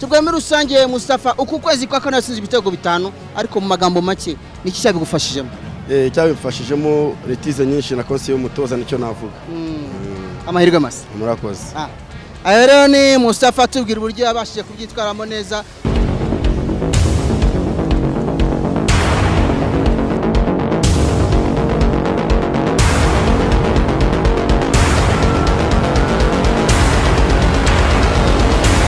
tubwe muri rusange Mustafa uku kwezi kwa kane yasinze ibitego bitanu ariko mu magambo make niki cyabigufashijemo cyabifashijemo retize nyinshi na konsi y'umutoza nicyo navuga amahirwe masa murakoze ayo rero ni Mustafa tubwira uburyo yabashije kubyitwaramo neza